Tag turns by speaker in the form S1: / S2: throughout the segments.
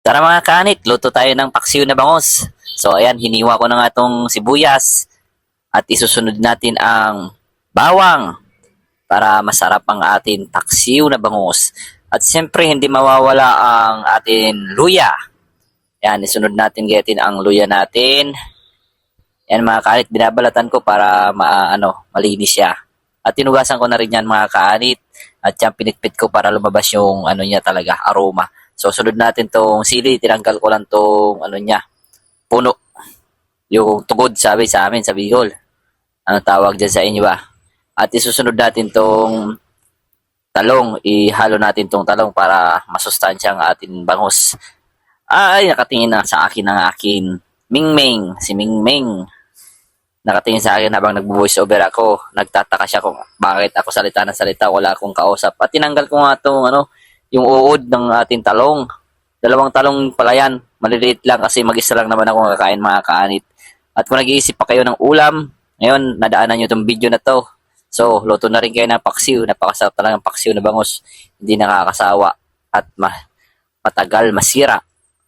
S1: Tara mga kanit, luto tayo ng paksiw na bangos. So ayan, hiniwa ko na nga itong sibuyas at isusunod natin ang bawang para masarap ang ating paksiw na bangos. At siyempre hindi mawawala ang ating luya. Yan, isunod natin gayatin ang luya natin. Yan mga kanit, binabalatan ko para malinis siya. At tinugasan ko na rin yan mga kanit. At yan pinitpit ko para lumabas yung niya talaga, aroma. So, sunod natin tong sili. Tinanggal ko lang tong puno. Yung tugod, sabi sa amin, sa Bicol. Ano tawag dyan sa inyo ba? At isusunod natin tong talong. Ihalo natin tong talong para masustansya ang ating bangus. Ay, nakatingin na sa akin ang akin Mingming. Si Mingming. Nakatingin sa akin habang nagbo-voice over ako. Nagtataka siya kung bakit ako salita ng salita. Wala akong kausap. At tinanggal ko nga itong yung uod ng ating talong. Dalawang talong pala yan. Maliliit lang kasi mag-isa lang naman ako kakain mga kaanit. At kung nag-iisip pa kayo ng ulam, ngayon nadaanan nyo itong video na to. So, luto na rin kayo ng paksiw. Napakasarap talagang paksiw na bangus. Hindi nakakasawa at matagal masira.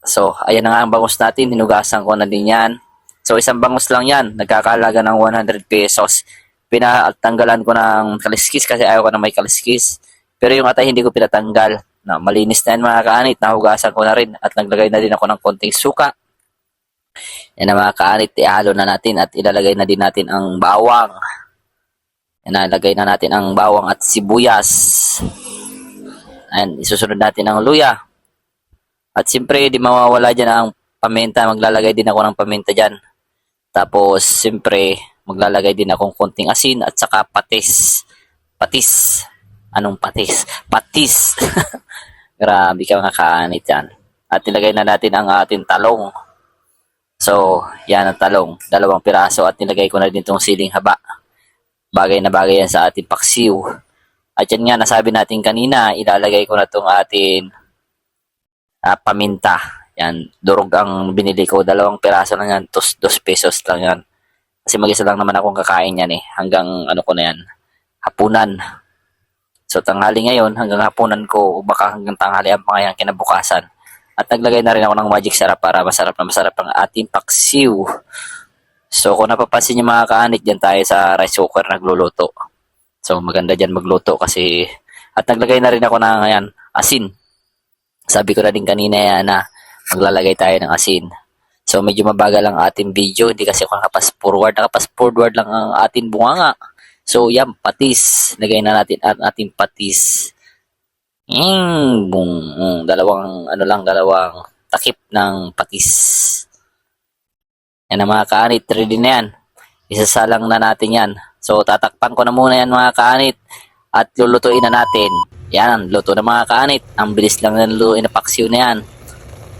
S1: So, ayan na nga ang bangus natin. Hinugasan ko na din yan. So, isang bangus lang yan. Nagkakalaga ng 100 pesos. Pinatanggalan ko ng kaliskis kasi ayaw ko na may kaliskis. Pero yung atay hindi ko pinatanggal. Na malinis na yan mga kaanit. Nahugasan ko na rin. At naglagay na din ako ng konting suka. Yan na mga kaanit. Ihalo na natin at ilalagay na din natin ang bawang. Yan na, ilagay na natin ang bawang at sibuyas. Ayan, isusunod natin ang luya. At siyempre, di mawawala dyan ang paminta. Maglalagay din ako ng paminta dyan. Tapos, siyempre, maglalagay din akong konting asin at saka patis. Patis. Anong patis? Patis. Grabe ka mga kaanit yan. At ilagay na natin ang ating talong. So, yan ang talong. 2 piraso at nilagay ko na din itong siling haba. Bagay na bagay yan sa ating paksiw. At yan nga, nasabi natin kanina, ilalagay ko na itong ating paminta. Yan, durog ang binili ko. 2 piraso lang yan. 2 pesos lang yan. Kasi mag-isa lang naman akong kakain yan eh. Hanggang ko na yan. Hapunan. So, tanghali ngayon, hanggang hapunan ko, baka hanggang tanghali ang mga yan kinabukasan. At naglagay na rin ako ng magic sarap para masarap na masarap ang ating paksiw. So, kung napapansin niyo mga kaanit, dyan tayo sa rice cooker nagluluto. So, maganda dyan magluto kasi, at naglagay na rin ako ng asin. Sabi ko na din kanina yan na maglalagay tayo ng asin. So, medyo mabagal ang ating video, hindi kasi ako nakapas-forward. Nakapas-forward lang ang ating bunganga. So, yan, patis. Lagay na natin ang ating patis. Dalawang takip ng patis. Yan ang mga kaanit. Ready na yan. Isasalang na natin yan. So, tatakpan ko na muna yan mga kaanit. At lulutuin na natin. Yan, luto na mga kaanit. Ang bilis lang na lutuin na paksiw na yan.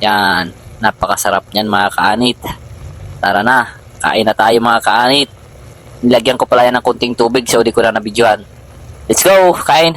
S1: Yan, napakasarap niyan mga kaanit. Tara na, kain na tayo mga kaanit. Nilagyan ko pala yan ng konting tubig so di ko na nabidyohan. Let's go, kain!